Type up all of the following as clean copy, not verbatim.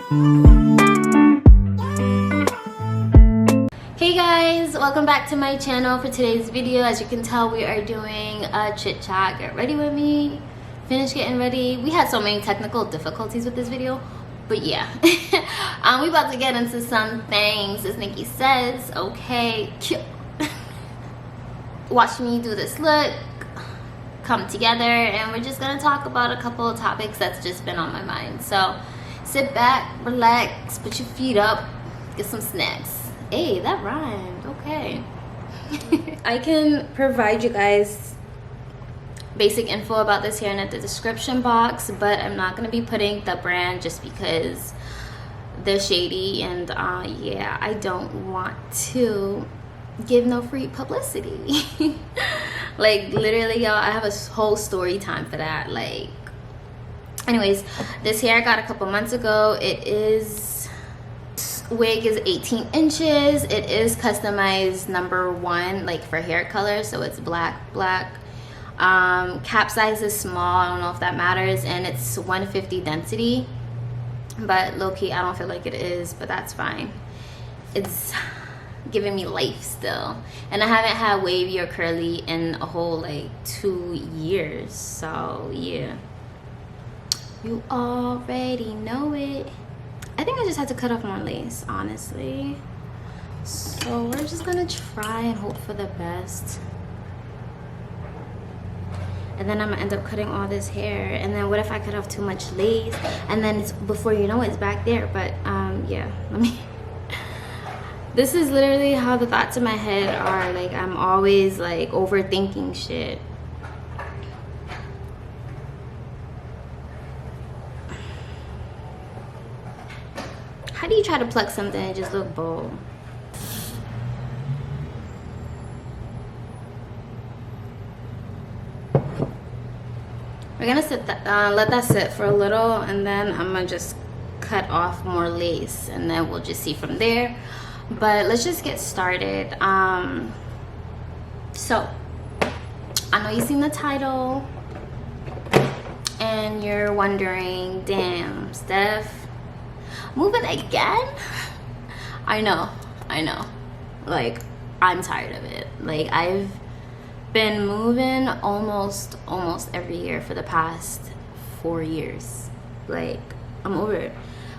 Hey guys, welcome back to my channel. For today's video, as you can tell, we are doing a chit chat. Get ready with me. Finish getting ready. We had so many technical difficulties with this video, but yeah. We about to get into some things, as Nikki says. Okay, watch me do this look come together, and we're just gonna talk about a couple of topics that's just been on my mind. So sit back, relax, put your feet up, get some snacks. Hey, that rhymed. Okay. I can provide you guys basic info about this here in the description box, but I'm not gonna be putting the brand just because they're shady, and yeah, I don't want to give no free publicity. Like literally, y'all, I have a whole story time for that. Like, anyways, this hair I got a couple months ago. Wig is 18 inches. It is customized #1, like for hair color, so it's black. Cap size is small. I don't know if that matters, and it's 150 density, but low-key I don't feel like it is, but that's fine. It's giving me life still, and I haven't had wavy or curly in a whole like 2 years, so yeah, you already know it. I think I just had to cut off more lace, honestly. So we're just gonna try and hope for the best. And then I'm gonna end up cutting all this hair. And then what if I cut off too much lace? And then it's, before you know it, it's back there. But yeah, let me. This is literally how the thoughts in my head are. Like, I'm always like overthinking shit. How do you try to pluck something and just look bold? We're gonna let that sit for a little, and then I'm gonna just cut off more lace, and then we'll just see from there. But let's just get started. So I know you've seen the title and you're wondering, damn, Steph, moving again? I know, like, I'm tired of it. Like, I've been moving almost every year for the past 4 years. Like, I'm over it,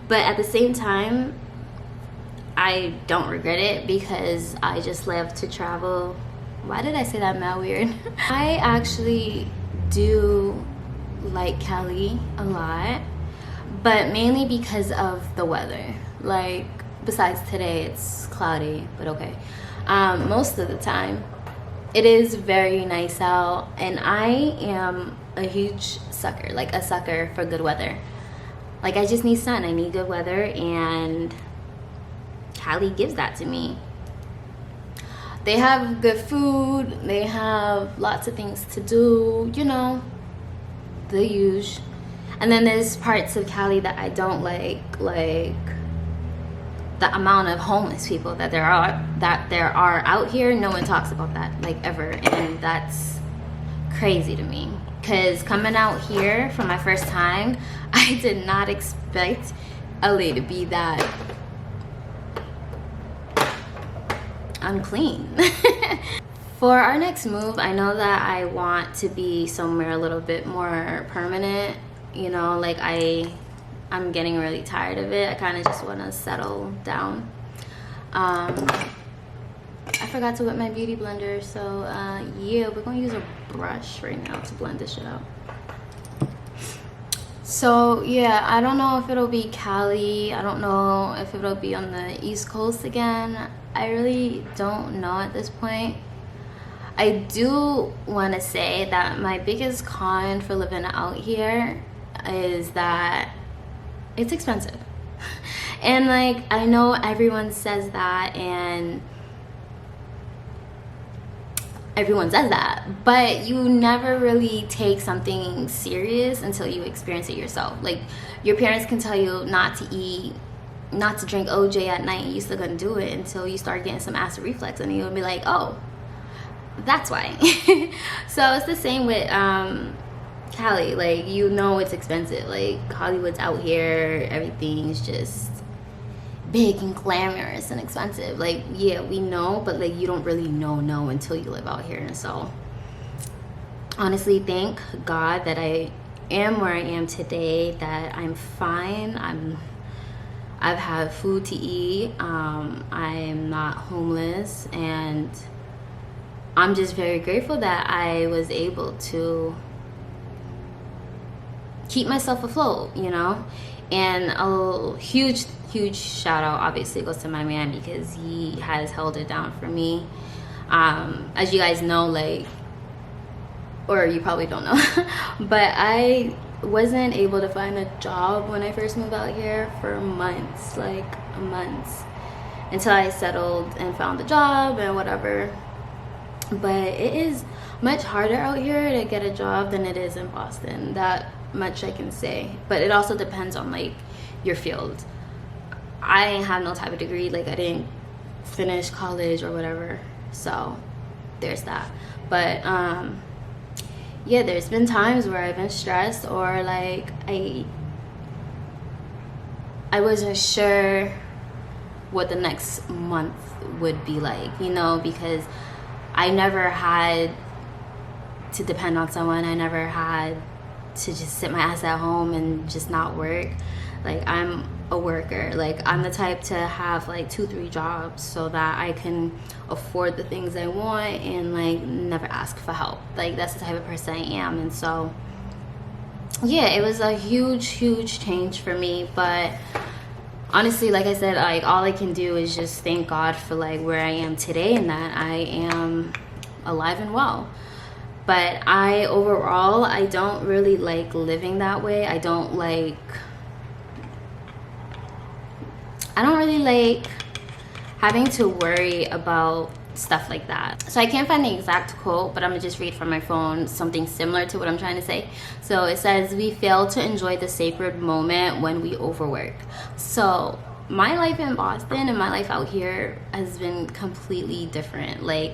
but at the same time I don't regret it because I just love to travel. Why did I say that mad weird? I actually do like Cali a lot, but mainly because of the weather. Like, besides today, it's cloudy, but okay. Most of the time, it is very nice out, and I am a huge sucker, like a sucker for good weather. Like, I just need sun, I need good weather, and Cali gives that to me. They have good food, they have lots of things to do, you know, the usual. And then there's parts of Cali that I don't like the amount of homeless people that there are out here. No one talks about that, like, ever, and that's crazy to me. Because coming out here for my first time, I did not expect LA to be that unclean. For our next move, I know that I want to be somewhere a little bit more permanent. You know, like, I'm getting really tired of it. I kind of just want to settle down. I forgot to whip my beauty blender, so yeah, we're gonna use a brush right now to blend this shit out. So yeah, I don't know if it'll be Cali. I don't know if it'll be on the East Coast again. I really don't know at this point. I do want to say that my biggest con for living out here is that it's expensive. And like, I know everyone says that, and everyone says that, but you never really take something serious until you experience it yourself. Like, your parents can tell you not to eat, not to drink OJ at night, and you still gonna do it until you start getting some acid reflux, and you'll be like, oh, that's why. So it's the same with Cali, like, you know it's expensive. Like, Hollywood's out here, everything's just big and glamorous and expensive. Like, yeah, we know, but like, you don't really know until you live out here. And so honestly, thank God that I am where I am today, that I'm fine. I've had food to eat. I'm not homeless, and I'm just very grateful that I was able to keep myself afloat, you know. And a huge shout out obviously goes to my man, because he has held it down for me. As you guys know, like, or you probably don't know, but I wasn't able to find a job when I first moved out here for months, like months, until I settled and found a job and whatever. But it is much harder out here to get a job than it is in Boston. That much I can say. But it also depends on like your field. I have no type of degree, like I didn't finish college or whatever, so there's that. But yeah, there's been times where I've been stressed, or like I wasn't sure what the next month would be like, you know, because I never had to depend on someone. I never had to just sit my ass at home and just not work. Like, I'm a worker. Like, I'm the type to have like 2-3 jobs so that I can afford the things I want and like never ask for help. Like, that's the type of person I am. And so yeah, it was a huge change for me. But honestly, like I said, like, all I can do is just thank God for like where I am today, and that I am alive and well. But overall, I don't really like living that way. I don't really like having to worry about stuff like that. So I can't find the exact quote, but I'm gonna just read from my phone something similar to what I'm trying to say. So it says, "We fail to enjoy the sacred moment when we overwork." So my life in Boston and my life out here has been completely different. Like,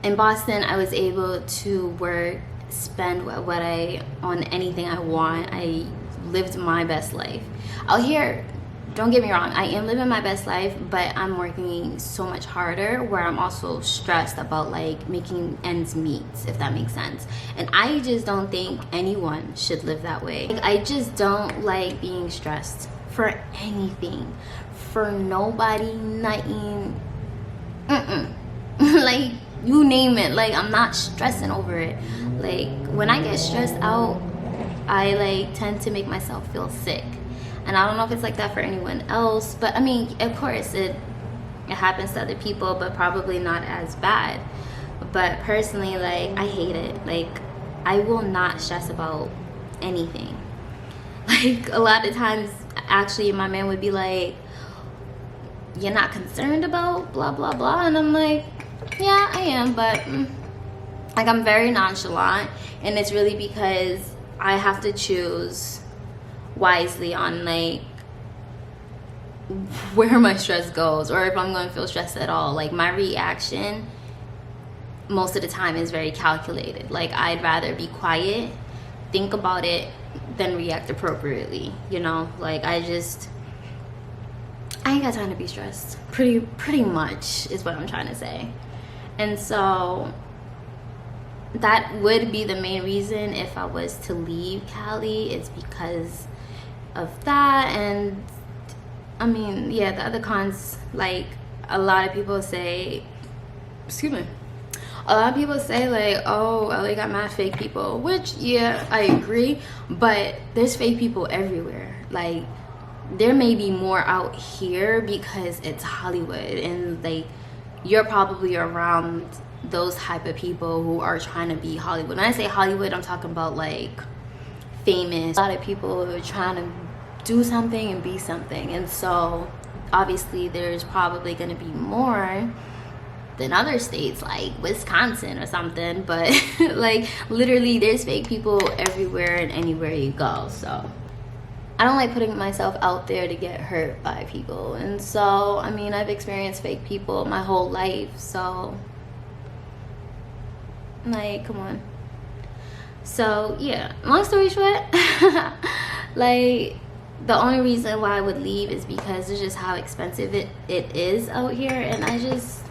in Boston, I was able to work, spend on anything I want. I lived my best life. Out here, don't get me wrong, I am living my best life, but I'm working so much harder, where I'm also stressed about like making ends meet, if that makes sense. And I just don't think anyone should live that way. Like, I just don't like being stressed for anything, for nobody, nothing. Like, you name it. Like, I'm not stressing over it. Like, when I get stressed out, I like tend to make myself feel sick. And I don't know if it's like that for anyone else, but I mean, of course it happens to other people, but probably not as bad. But personally, like, I hate it. Like, I will not stress about anything. Like, a lot of times, actually, my man would be like, "You're not concerned about blah blah blah," and I'm like, yeah, I am, but like, I'm very nonchalant, and it's really because I have to choose wisely on like where my stress goes, or if I'm going to feel stressed at all. Like, my reaction most of the time is very calculated. Like, I'd rather be quiet, think about it, than react appropriately, you know. Like, I ain't got time to be stressed, pretty much is what I'm trying to say. And so that would be the main reason if I was to leave Cali. It's because of that. And I mean, yeah, the other cons, like, a lot of people say, like, oh, LA got mad fake people, which, yeah, I agree, but there's fake people everywhere. Like, there may be more out here because it's Hollywood, and like, you're probably around those type of people who are trying to be Hollywood. When I say Hollywood, I'm talking about like famous. A lot of people who are trying to do something and be something. And so obviously there's probably going to be more than other states like Wisconsin or something. But like, literally there's fake people everywhere and anywhere you go. So I don't like putting myself out there to get hurt by people. And so, I mean, I've experienced fake people my whole life. So, like, come on. So yeah, long story short, like the only reason why I would leave is because it's just how expensive it is out here, and I just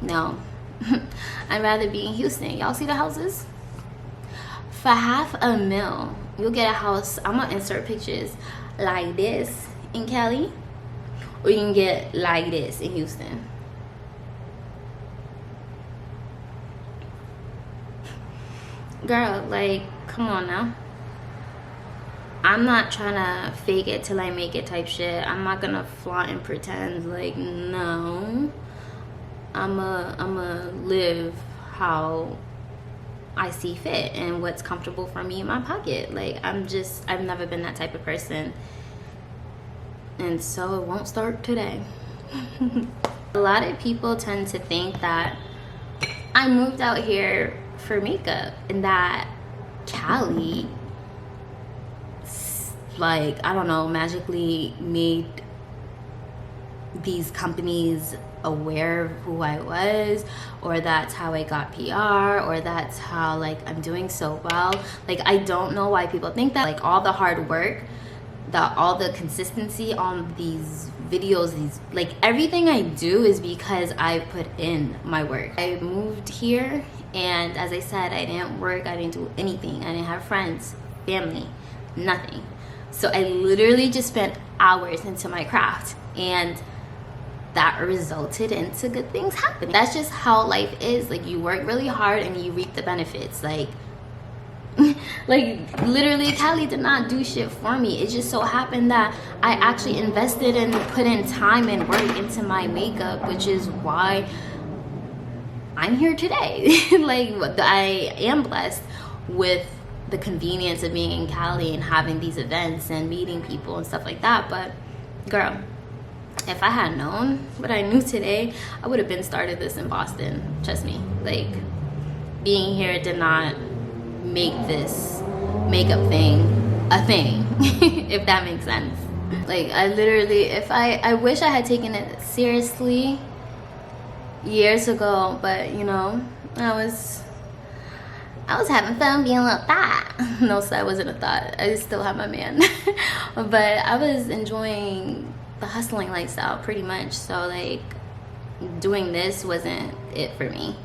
no. I'd rather be in Houston. Y'all see the houses? For $500,000 you'll get a house. I'm gonna insert pictures like this in Cali, or you can get like this in Houston. Girl, like, come on now. I'm not trying to fake it till I make it type shit. I'm not gonna flaunt and pretend. Like, no. I'ma live how I see fit and what's comfortable for me in my pocket. Like, I've never been that type of person, and so it won't start today. A lot of people tend to think that I moved out here for makeup, and that Cali, like, I don't know, magically made these companies aware of who I was, or that's how I got PR, or that's how, like, I'm doing so well. Like, I don't know why people think that. Like, all the hard work, all the consistency on these videos, like, everything I do is because I put in my work. I moved here, and as I said, I didn't work, I didn't do anything, I didn't have friends, family, nothing. So I literally just spent hours into my craft, and that resulted into good things happening. That's just how life is. Like, you work really hard and you reap the benefits. Like literally, Cali did not do shit for me. It just so happened that I actually invested and put in time and work into my makeup, which is why I'm here today. Like, I am blessed with the convenience of being in Cali and having these events and meeting people and stuff like that. But girl, if I had known what I knew today, I would have been started this in Boston. Trust me. Like, being here did not make this makeup thing a thing, if that makes sense. Like, I literally, I wish I had taken it seriously years ago, but you know, I was having fun being a little thought. No, so I wasn't a thought. I still have my man. But I was enjoying the hustling lifestyle pretty much. So, like, doing this wasn't it for me.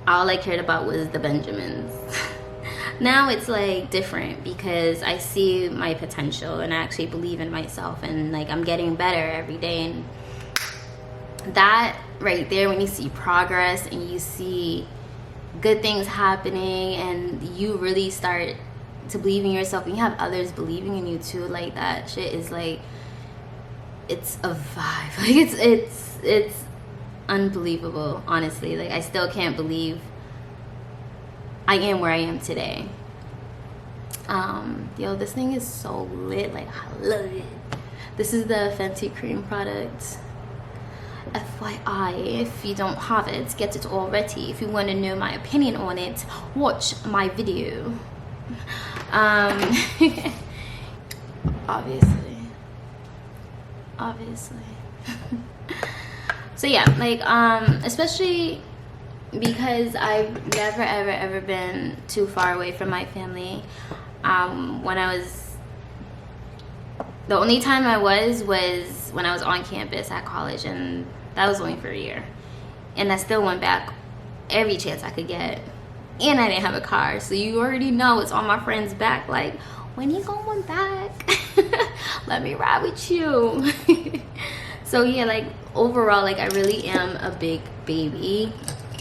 All I cared about was the Benjamins. Now it's like different because I see my potential and I actually believe in myself, and like, I'm getting better every day. And that right there, when you see progress and you see good things happening and you really start to believe in yourself and you have others believing in you too, like, that shit is like, it's a vibe. Like, it's unbelievable, honestly. Like, I still can't believe I am where I am today. Yo, this thing is so lit. Like, I love it. This is the Fenty cream product. FYI, if you don't have it, get it already. If you want to know my opinion on it, watch my video. Obviously. So yeah, like, especially because I've never ever been too far away from my family. The only time I was when I was on campus at college, and that was only for a year. And I still went back every chance I could get. And I didn't have a car, so you already know it's on my friend's back. Like, when you going back? Let me ride with you. So yeah, like, overall, like, I really am a big baby.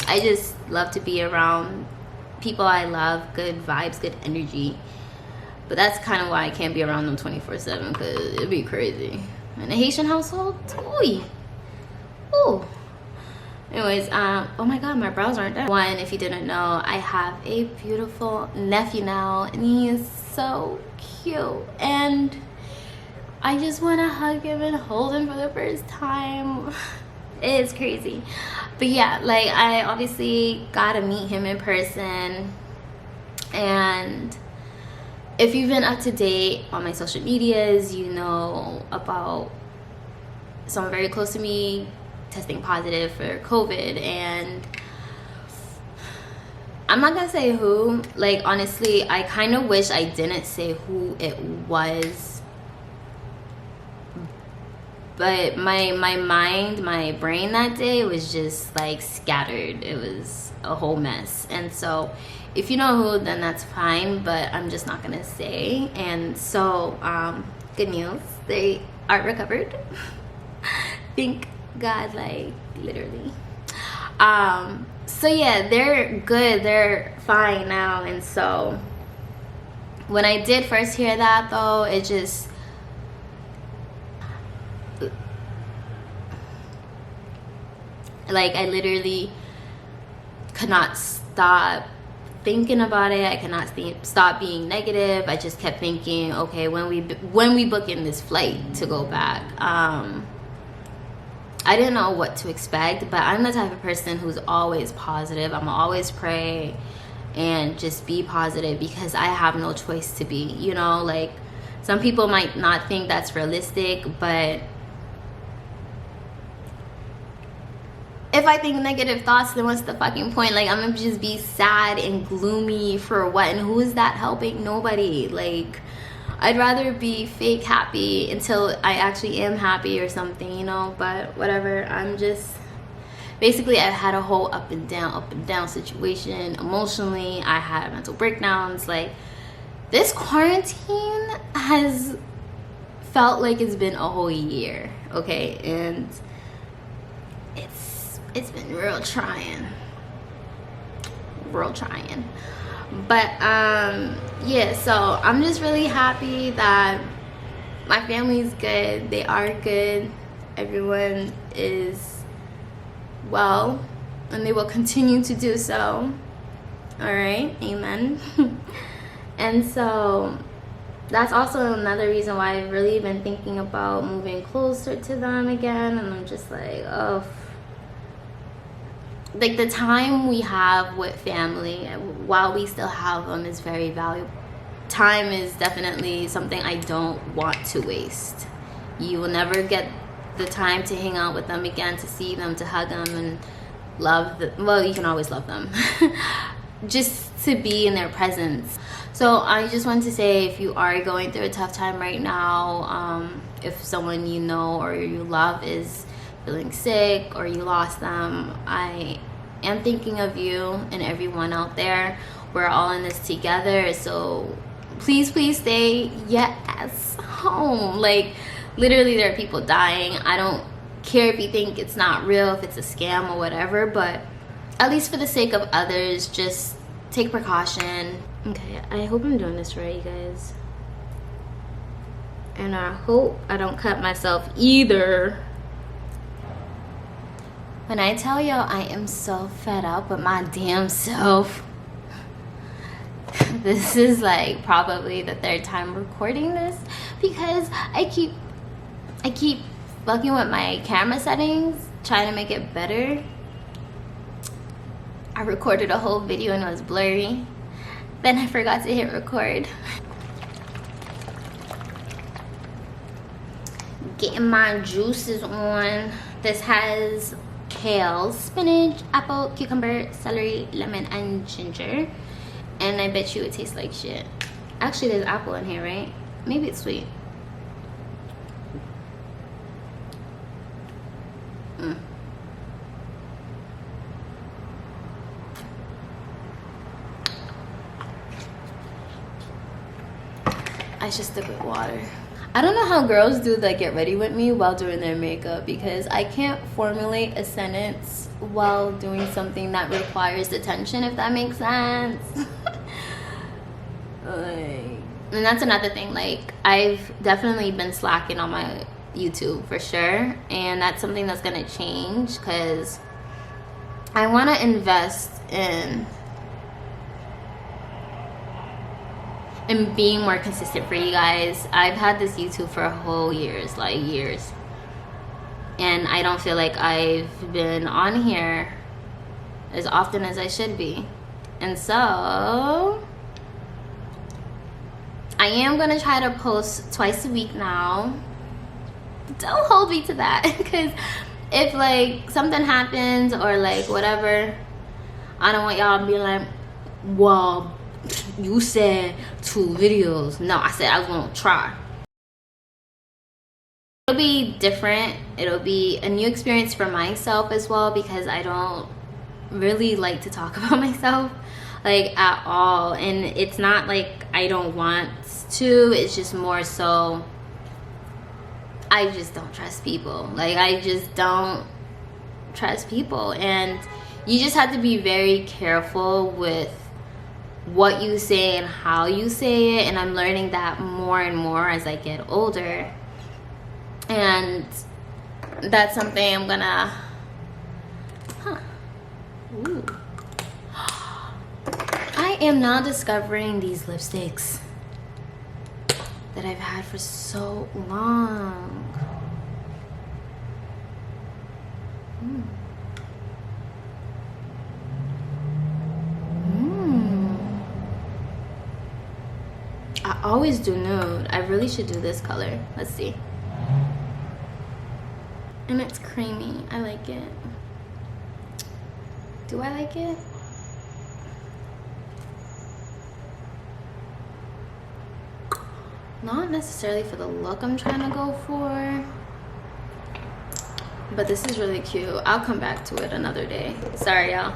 I just love to be around people I love, good vibes, good energy. But that's kind of why I can't be around them 24/7, because it'd be crazy. In a Haitian household, ooh. Ooh. Anyways, oh my god, my brows aren't done. One, if you didn't know, I have a beautiful nephew now, and he is so cute. And I just want to hug him and hold him for the first time. It's crazy. But yeah, like, I obviously got to meet him in person. And if you've been up to date on my social medias, you know about someone very close to me testing positive for COVID. And I'm not gonna say who. Like, honestly, I kind of wish I didn't say who it was. But my mind, my brain that day was just like scattered. It was a whole mess. And so if you know who, then that's fine, but I'm just not gonna say. And so good news, they are recovered. Thank God, like literally. So yeah, they're good, they're fine now. And so when I did first hear that though, it just, like, I literally could not stop thinking about it. I could not stop being negative. I just kept thinking, okay, when we book in this flight to go back, I didn't know what to expect, but I'm the type of person who's always positive. I'm always pray and just be positive because I have no choice to be, you know. Like, some people might not think that's realistic, but if I think negative thoughts, then what's the fucking point? Like, I'm gonna just be sad and gloomy for what? And who is that helping? Nobody. Like, I'd rather be fake happy until I actually am happy or something, you know. But whatever. I'm just, basically, I've had a whole up and down situation emotionally. I had mental breakdowns. Like, this quarantine has felt like it's been a whole year, okay? And it's been real trying. But yeah, so I'm just really happy that my family's good. They are good. Everyone is well, and they will continue to do so. All right, amen. And so that's also another reason why I've really been thinking about moving closer to them again. And I'm just like, oh, like, the time we have with family while we still have them is very valuable. Time is definitely something I don't want to waste. You will never get the time to hang out with them again, to see them, to hug them and love them. Well, you can always love them. Just to be in their presence. So I just want to say, if you are going through a tough time right now, if someone you know or you love is feeling sick or you lost them, I am thinking of you and everyone out there. We're all in this together, so please stay home. Like, literally, there are people dying. I don't care if you think it's not real, if it's a scam or whatever, but at least for the sake of others, just take precaution. Okay, I hope I'm doing this right, you guys, and I hope I don't cut myself either. When I tell y'all I am so fed up with my damn self, this is like probably the third time recording this, because I keep fucking with my camera settings, trying to make it better. I recorded a whole video and it was blurry. Then I forgot to hit record. Getting my juices on. This has kale, spinach, apple, cucumber, celery, lemon, and ginger. And I bet you it tastes like shit. Actually, there's apple in here, right? Maybe it's sweet. I should stick with water. I don't know how girls do the get ready with me while doing their makeup, because I can't formulate a sentence while doing something that requires attention, if that makes sense. And that's another thing. Like, I've definitely been slacking on my YouTube for sure, and that's something that's gonna change, because I want to invest in being more consistent for you guys. I've had this YouTube for whole years, like years, and I don't feel like I've been on here as often as I should be. And so I am gonna try to post twice a week now. Don't hold me to that, because if like something happens or like whatever, I don't want y'all to be like, well, you said 2 videos. No, I said I was gonna try. It'll be different. It'll be a new experience for myself as well, because I don't really like to talk about myself like at all. And it's not like I don't want to, it's just more so I just don't trust people. Like, I just don't trust people, and you just have to be very careful with what you say and how you say it. And I'm learning that more and more as I get older, and that's something I'm gonna Ooh. I am now discovering these lipsticks that I've had for so long. I always do nude. I really should do this color. Let's see. And it's creamy. I like it. Do I like it? Not necessarily for the look I'm trying to go for, but this is really cute. I'll come back to it another day. Sorry, y'all.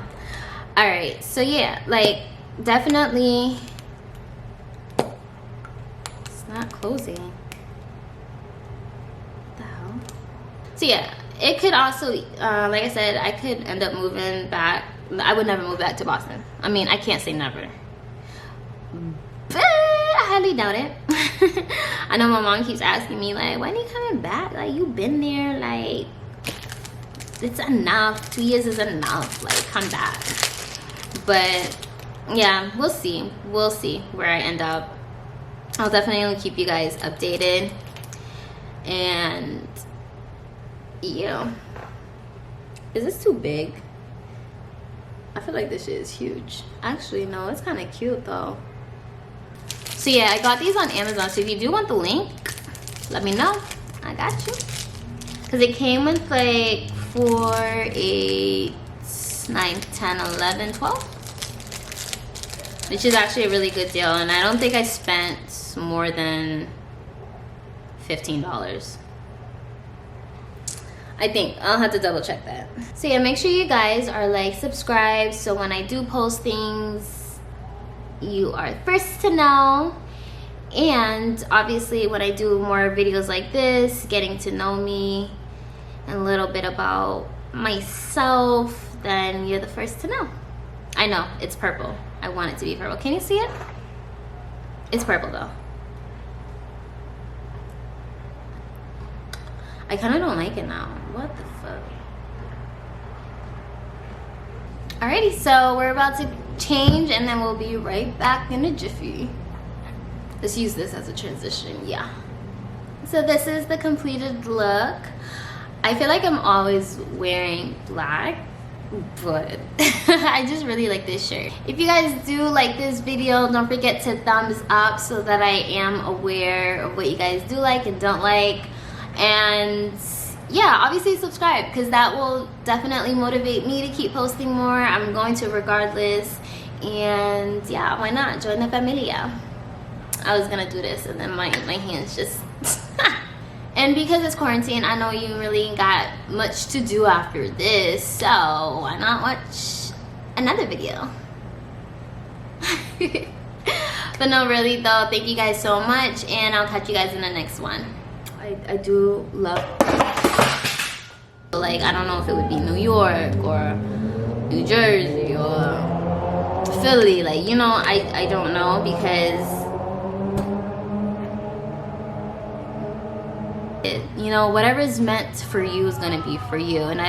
All right, so yeah, like, definitely, it's not closing. What the hell? So yeah, it could also, like I said, I could end up moving back. I would never move back to Boston. I mean, I can't say never, but I highly doubt it. I know my mom keeps asking me, like, when are you coming back? Like, you've been there, like, it's enough. 2 years is enough. Like, come back. But yeah, we'll see. We'll see where I end up. I'll definitely keep you guys updated. And yeah, is this too big? I feel like this shit is huge. Actually, no, it's kind of cute though. So yeah, I got these on Amazon. So if you do want the link, let me know. I got you. Because it came with like 4, 8, 9, 10, 11, 12. Which is actually a really good deal. And I don't think I spent more than $15. I think. I'll have to double check that. So yeah, make sure you guys are like subscribed, so when I do post things, you are first to know. And obviously when I do more videos like this, getting to know me and a little bit about myself, then you're the first to know. I know, it's purple. I want it to be purple. Can you see it? It's purple though. I kind of don't like it now. What the fuck? Alrighty, so we're about to change and then we'll be right back in a jiffy. Let's use this as a transition, yeah. So this is the completed look. I feel like I'm always wearing black, but I just really like this shirt. If you guys do like this video, don't forget to thumbs up so that I am aware of what you guys do like and don't like. And yeah, obviously subscribe, because that will definitely motivate me to keep posting more. I'm going to regardless. And yeah, why not join the familia? I was gonna do this and then my hands just and because it's quarantine, I know you really ain't got much to do after this, so why not watch another video? But no, really though, thank you guys so much, and I'll catch you guys in the next one. I do love, like, I don't know if it would be New York or New Jersey or Philly, like, you know, I don't know, because you know, whatever is meant for you is gonna be for you. And